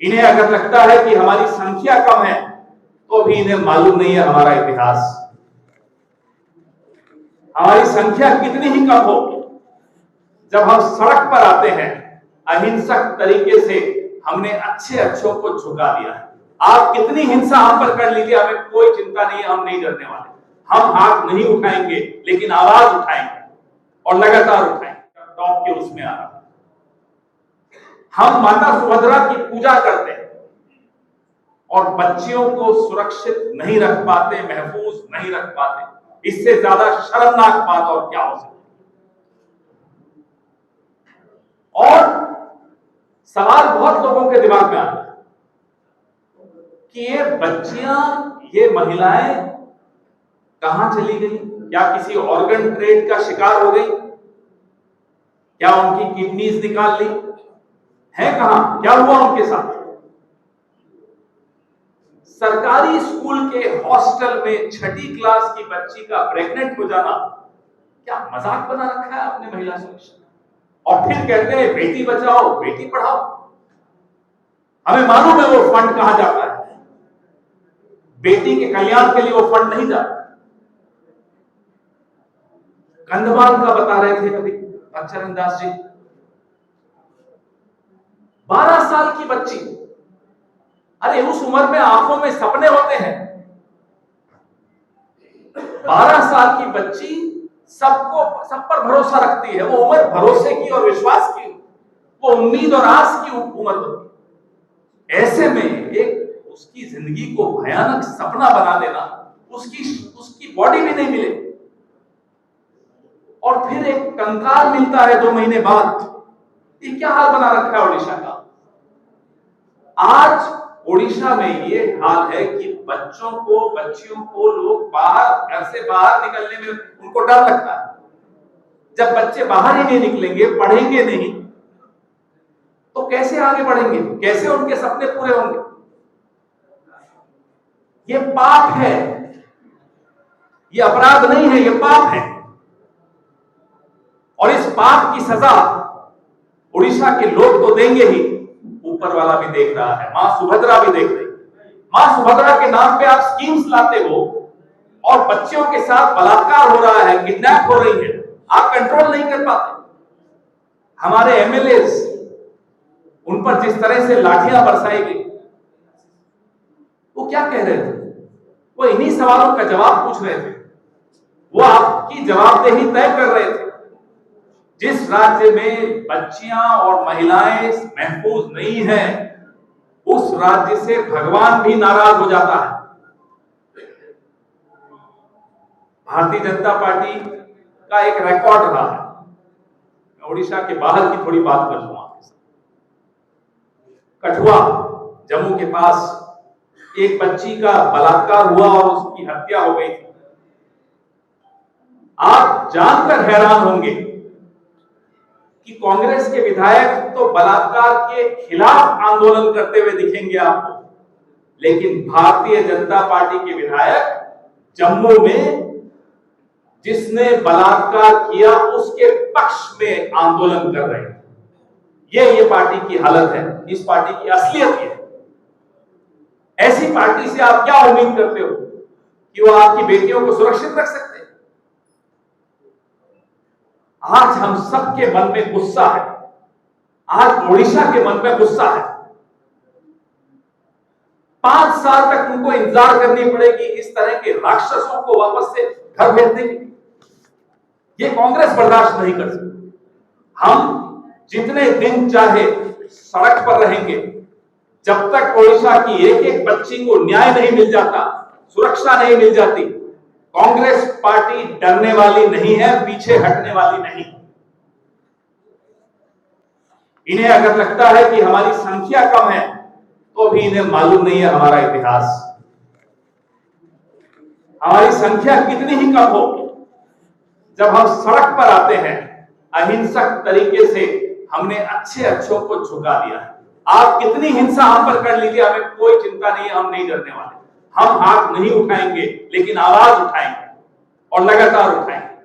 इन्हें अगर लगता है कि हमारी संख्या कम है तो भी इन्हें मालूम नहीं है हमारा इतिहास। हमारी संख्या कितनी ही कम हो, जब हम सड़क पर आते हैं अहिंसक तरीके से हमने अच्छे अच्छों को झुका दिया है। आप कितनी हिंसा हम पर कर लीजिए, हमें कोई चिंता नहीं है, हम नहीं डरने वाले। हम हाथ नहीं उठाएंगे लेकिन आवाज उठाएंगे और लगातार उठाएंगे। टॉप के उसमें आ रहा, हम माता सुभद्रा की पूजा करते हैं और बच्चियों को सुरक्षित नहीं रख पाते, महफूज नहीं रख पाते। इससे ज्यादा शर्मनाक बात और क्या हो सकती। और सवाल बहुत लोगों के दिमाग में आता है कि ये बच्चियां, ये महिलाएं कहां चली गई? क्या किसी ऑर्गन ट्रेड का शिकार हो गई? क्या उनकी किडनीज निकाल ली है? कहां, क्या हुआ उनके साथ? सरकारी स्कूल के हॉस्टल में 6ठी क्लास की बच्ची का प्रेग्नेंट हो जाना क्या मजाक बना रखा है आपने महिला सुरक्षा? और फिर कहते हैं बेटी बचाओ बेटी पढ़ाओ। हमें मालूम है वो फंड कहां जाता है। बेटी के कल्याण के लिए वो फंड नहीं जाता। कंधमाल का बता रहे थे अभी चरण दास जी, 12 साल की बच्ची। अरे उस उम्र में आंखों में सपने होते हैं। 12 साल की बच्ची सब पर भरोसा रखती है। वो उम्र भरोसे की और विश्वास की, वो उम्मीद और आस की उम्र होती है। ऐसे में एक उसकी जिंदगी को भयानक सपना बना देना, उसकी बॉडी भी नहीं मिले और फिर एक कंकाल मिलता है 2 महीने बाद। ये क्या हाल बना रखा है ओडिशा का? आज ओडिशा में ये हाल है कि बच्चों को, बच्चियों को लोग घर से बाहर निकलने में उनको डर लगता है। जब बच्चे बाहर ही नहीं निकलेंगे, पढ़ेंगे नहीं, तो कैसे आगे बढ़ेंगे? कैसे उनके सपने पूरे होंगे? ये पाप है, ये अपराध नहीं है, ये पाप है। और इस पाप की सजा उड़ीसा के लोग तो देंगे ही, ऊपर वाला भी देख रहा है, मां सुभद्रा भी देख रही है। मां सुभद्रा के नाम पे आप स्कीम्स लाते हो और बच्चियों के साथ बलात्कार हो रहा है, किडनैप हो रही है, आप कंट्रोल नहीं कर पाते। हमारे एमएलएस, उन पर जिस तरह से लाठियां बरसाई गई, वो क्या कह रहे थे? वो इन्हीं सवालों का जवाब पूछ रहे थे। वो आपकी जवाबदेही तय कर रहे थे। जिस राज्य में बच्चियां और महिलाएं महफूज नहीं है, उस राज्य से भगवान भी नाराज हो जाता है। भारतीय जनता पार्टी का एक रिकॉर्ड रहा है। मैं उड़ीसा के बाहर की थोड़ी बात कर लूंगा। कठुआ, जम्मू के पास एक बच्ची का बलात्कार हुआ और उसकी हत्या हो गई थी। आप जानकर हैरान होंगे कि कांग्रेस के विधायक तो बलात्कार के खिलाफ आंदोलन करते हुए दिखेंगे आपको, लेकिन भारतीय जनता पार्टी के विधायक जम्मू में जिसने बलात्कार किया उसके पक्ष में आंदोलन कर रहे हैं। ये पार्टी की हालत है, इस पार्टी की असलियत है। ऐसी पार्टी से आप क्या उम्मीद करते हो कि वो आपकी बेटियों को सुरक्षित रख सकते हैं? आज हम सबके मन में गुस्सा है, आज ओडिशा के मन में गुस्सा है। 5 साल तक उनको इंतजार करनी पड़ेगी इस तरह के राक्षसों को वापस से घर भेजने की। ये कांग्रेस बर्दाश्त नहीं कर सकती। हम जितने दिन चाहे सड़क पर रहेंगे, जब तक ओडिशा की एक एक बच्ची को न्याय नहीं मिल जाता, सुरक्षा नहीं मिल जाती, कांग्रेस पार्टी डरने वाली नहीं है, पीछे हटने वाली नहीं। इन्हें अगर लगता है कि हमारी संख्या कम है तो भी इन्हें मालूम नहीं है हमारा इतिहास। हमारी संख्या कितनी ही कम हो, जब हम सड़क पर आते हैं अहिंसक तरीके से हमने अच्छे अच्छों को झुका दिया है। आप कितनी हिंसा हम पर कर लीजिए, हमें कोई चिंता नहीं है, हम नहीं डरने वाले। हम हाथ नहीं उठाएंगे लेकिन आवाज उठाएंगे और लगातार उठाएंगे।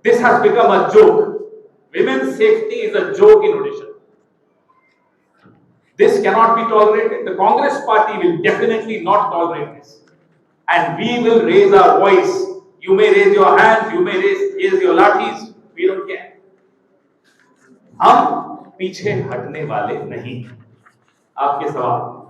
This has become a joke. Women's safety is a joke in Odisha. This cannot be tolerated. The Congress party will definitely not tolerate this. And we will raise our voice. You may raise your hands, you may raise your lathis. We don't care. हम पीछे हटने वाले नहीं। आपके सवाल?